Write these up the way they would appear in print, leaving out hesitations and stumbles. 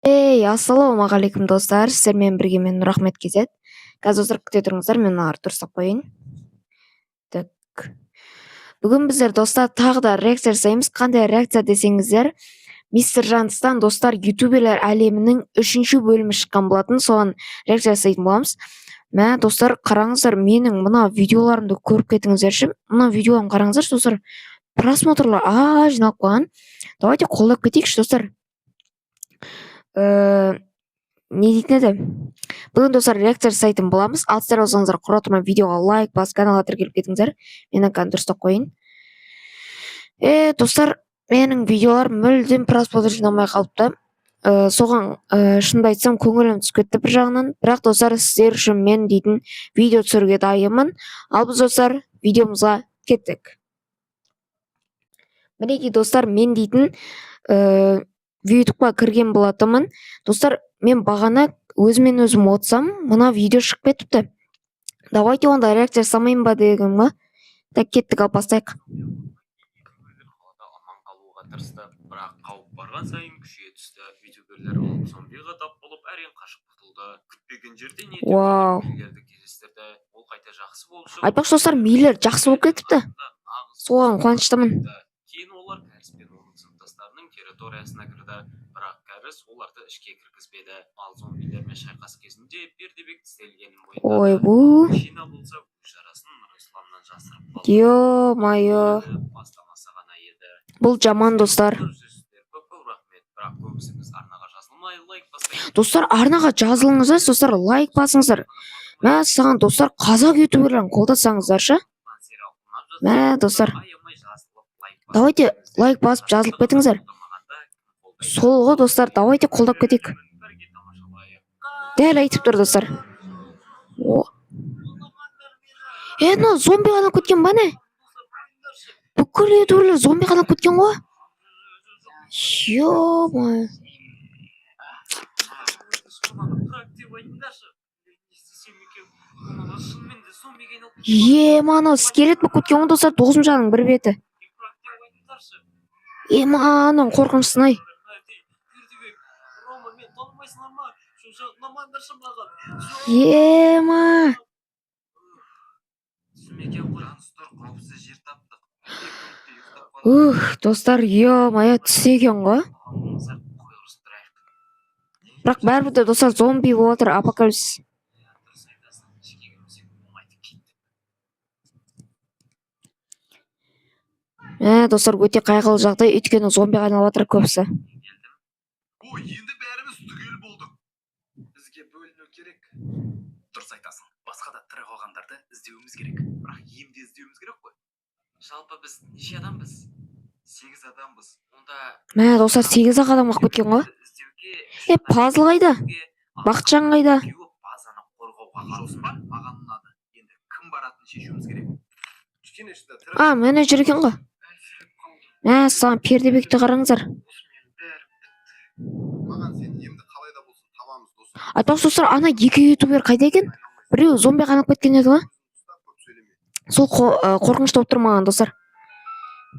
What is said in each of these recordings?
Ассалаумағалейкум достар, сіздермен бірге мен Нұрахмет KZ. Қазір күте тұрыңыздар, мен ары дұрыстап қояйын. Так. Бүгін біздер достар тағы да реакция жасаймыз. Қандай реакция десеңіздер, Мистер Жанстан достар ютуберлер әлемінің 3-ші бөлімі шыққан болатын, соған реакция жасайтын боламыз. Мә достар, қараңыздар, менің мына видеоларымды көріп кетіңіздерші. Мына видеоны қараңыздар достар. Просмотрлар жиналып қойған. Давайте қолдап кетейікші достар. Не дейтін еді? Бүгін достар реакция жасайтын боламыз. Ал сіздер болсаңыздар құра тұрмай видеоға лайк басып, каналға тіркеліп кетіңіздер. Мен аккаунт дұрыстап қояйын. Достар, менің видеолар мүлдем просмотр жинамай қалыпты. Соған шынымды айтсам көңілім түсіп кетті бір жағынан. Бірақ достар, сіздер үшін мен дейтін видео түсіруге дайынмын. Ал біз достар видеомызға кеттік. Мінекей достар, мен дейтін ютубқа кірген болатынмын. Достар, мен бағана өзімен өзім отсам, мына видео шығып кетіпті. Давайте онда реакция жасамайын ба дегенім ба. Так, кеттік, ал бастайық. Аман қалуға тырысты, бірақ қауіп барған сайын күшейе түсті. Ютуберлер ол зомбиға тап болып әрең қашып құтылды. Күтпеген жерде не миллерді кездестірді. Ол қайта жақсы болып шығып. Айтпақшы достар, миллер жақсы болып кетіпті. Соған қуаныштымын. Кейін олар кәріс пен оның сыныптастарының территориясына кірді, бірақ кәріс оларды ішке кіргізбеді. Ал зомбилермен шайқас кезінде пердебек тістелгенін мойындады. Ой, бұл Шина болса өз жарасын исламнан жасырып қалды. Ё-майо. Бастамасы ғана еді. Бұл жаман достар. Бірақ көбісіңіз арнаға жазылмай лайк баспай. Достар, арнаға жазылыңыздар, достар, лайк басыңыздар. Мә саған достар, қазақ ютуберлерін қолдасаңыздаршы. Мә достар, давайте лайк басып жазылып кетіңіздер. Солғы достар, давайте қолдап кетейік. Дәл айтып тұр достар. Но зомби ғана көткен ба не? Бүкіл ютуберлер зомби ғана көткен ғой? Ё-май. Мана скелет бұл көткен ғой достар, 9-шы жағының бір беті. Маның қорқыншысын-ай. Ма. Достар, ё-май, түсі екен ғой. Бірақ бәрібір достар зомби болып отыр, апокалипсис. Достар, өте қайғылы жағдай, өйткені зомбиға айналып отыр көбісі. Енді бәріміз түгел болдық. Бізге бөліну керек. Дұрыс айтасың. Басқа да тірі қалғандарды іздеуіміз керек. Бірақ емде іздеуіміз керек қой. Жалпы біз неше адамбыз? 8 адамбыз. Онда Достар, 8-ақ адам қалып кеткен ғой. Пазл қайда? Бақытжан қайда? Базаны қорғауға қарсы бар, маған ұнады. Енді кім баратынын шешуіміз керек. Менеджер екен ғой. Саған пердебекті қараңыздар. Айтпақшы достар, ана 2 ютубер қайда екен? Біреу зомби қанап кеткен еді ғой. Сол қорқынышты болып тұр маған достар.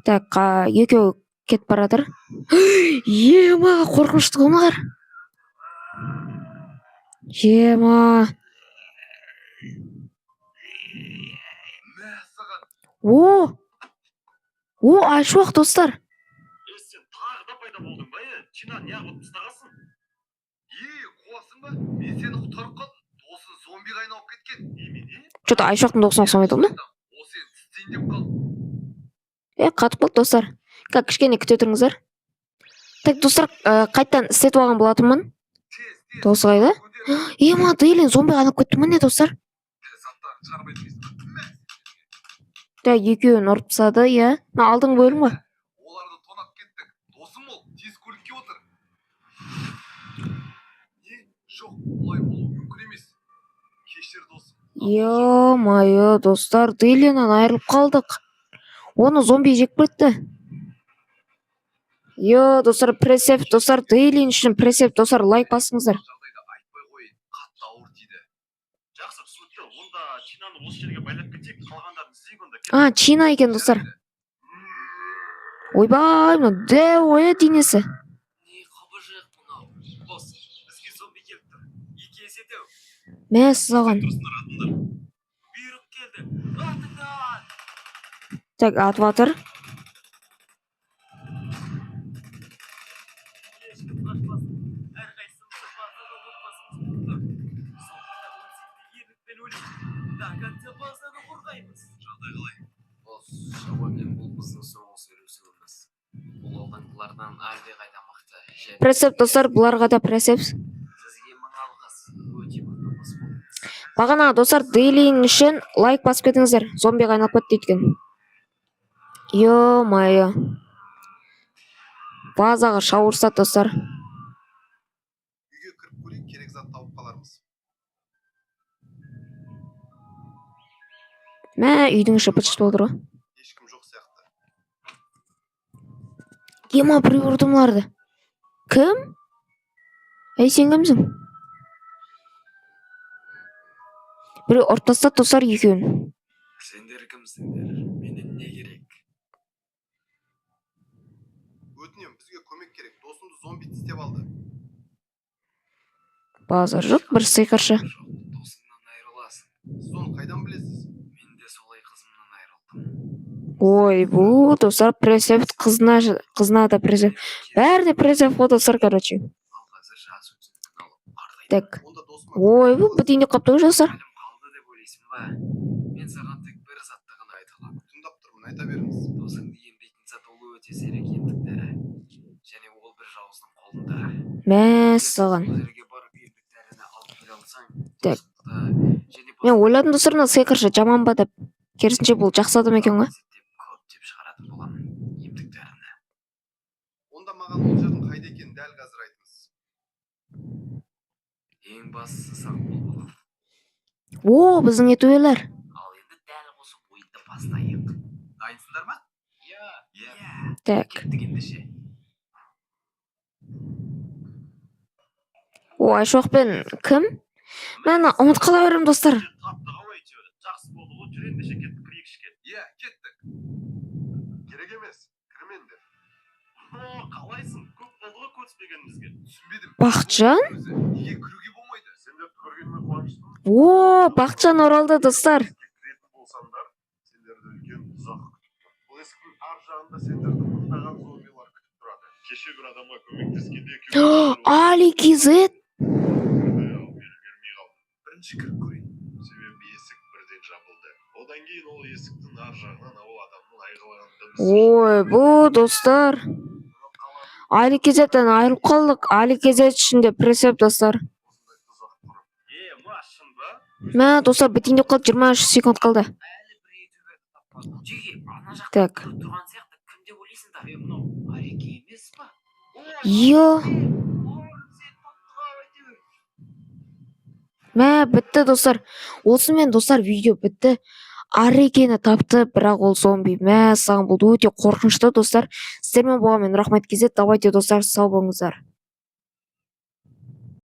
Так, екеу кетіп баратыр. Ема, қорқынышты қылмағар. Ема. Айшуақ достар. Сен тағы да пайда болдың ба? Чина неғып ұстағасың? Қуасың ба? Мен сені құтарып қалдым. Досын зомбиға айналып кеткен. Что-то айшуақтың досына ұқсамайды ма? Осы тістейін деп қалдым. Қатып қалды достар. Кішкене күте тұрыңыздар. Так, достар, қайттан істетіп алған болатынмын. Досы қайда? Ема, Дейлин зомби қанап кетті ме не достар? Так, екеуін ұрып тастады, иә. Алдың бөлім ғой. Оларды тонап кеттік. Досым ол, тез көлікке отыр. Жоқ, олай болу мүмкін емес. Кешір досым. Ё-майо, достар, Дейлиннен айырылып қалдық. Оны зомби жек кетті. Достар, пресеп, достар, Дейлин үшін пресеп, достар, лайк басыңыздар. Чина екен достар. Ойбай, мына дәу денесі. есетеу. Мә саған. Тұрсыңдар атыңдар. Бұйрық келді. Атыңдар. Так, атып жатыр. Ешкім қашпасын. Әрқайсымызды базада отбасымыз болды. Сондықтан өсекте ерлікпен өлейік. До конца базаны қорғаймыз. Жағдай қалай? Шамамен бұл біздің соңғы сөйлесуіміз. Бұл алдыңғылардан әлдеқайда мықты. Пресеп достар, бұларға да пресеп. Сізге мың алғыс. Өте мықтымыз бұл. Бағана достар, дейлин үшін лайк басып кетіңіздер. Зомбиға айналып кетті екен. Ё-майо. Базаға шауырса достар. Үйге кіріп көрейік, керек зат тауып қалармыз. Мә, үйдің іші быт-шыт болды ғой. Ешкім жоқ сияқты. Ема, біреу ұрды бұларды. Кім? Әй, сен кімсің? Біреу ұрып тастады достар екеуін. Сендер кімсіңдер? Менен не керек? Өтінем, бізге көмек керек. Досымды зомби тістеп алды. Базар жоқ, бір сиқыршы. Жоқ, досыңнан айырыласың. Сіз оны қайдан білесіз? Мен де солай қызымнан айырылдым. Ой, бұл достар пресеп, қызына да пресеп. Бәріне пресеп қой достар, короче. Ал қазір жас өзіңдікін алып қартайдың. Так. Онда досыма Ой, бұл бітейінде қапты ғой достар. Әлім қалды деп ойлайсың ба? Мен саған тек бір затты ғана айта аламын. тыңдап тұрмын, айта беріңіз. Досыңды емдейтін зат ол өте сирек емдіктері. Және ол бір жауыздың қолында. Мә саған. Сол жерге барып емдіктеріні алып келе алсаң, Так. досыңды және Мен ойладым достар, мына сиқыршы жаман ба деп. Керісінше бұл жақсы адам екен ғой. көптеп шығаратын боламын емдіктеріні. Онда маған ол жердің қайда екенін дәл қазір айтыңыз. Ең бастысы сақ бол. О, біздің етуелер. Ал енді дәл осы ойынды бастайық. Дайынсыңдар ма? Иә. Так. Кеттік ендеше. О, Айшоқпен кім? Мен ұмыт қала беремін достар. Таптық ау әйтеуір. Жақсы болды ғой, жүр ендеше кеттік кірейік ішке. Иә, кеттік. Керек емес, кірмеңдер. Қалайсың? Көп болды ғой көріспегенімізге. Түсінбедім. Бақытжан? Неге кіруге болмайды? Сендерді көргеніме қуаныштымын. О, Бақытжан оралды достар. Кіретін болсаңдар, сендерді үлкен тұзақ күтіп тұр. Бұл есіктің ар жағында сендерді мықтаған зомбилар күтіп тұрады. Кеше бір адамға көмектескенде Али Кизет. Бірінші кіріп көрейін. Себебі есік бірден жабылды. Одан кейін ол есіктің ар жағынан ол адамның айғайлаған дыбысы. Ой, бұл достар. Али Кизеттен айырылып қалдық. Али Кизет ішінде пресеп достар. Осындай тұзақ құрып. машын ба? Мә, достар, бітейінде қалды, 23 секунд қалды. Әлі бір етуге таппадым. Жеге, ана жақта Так. көріп тұрған сияқты кім деп ойлайсыңдар? Мынау Ареке емес па? Йо. Мә, бітті достар. Осымен достар видео бітті. Арекені тапты, бірақ ол зомби. Мә, саған бұл өте қорқынышты достар. Сіздермен болған мен Рахмет Кизет. Давайте достар, сау болыңыздар.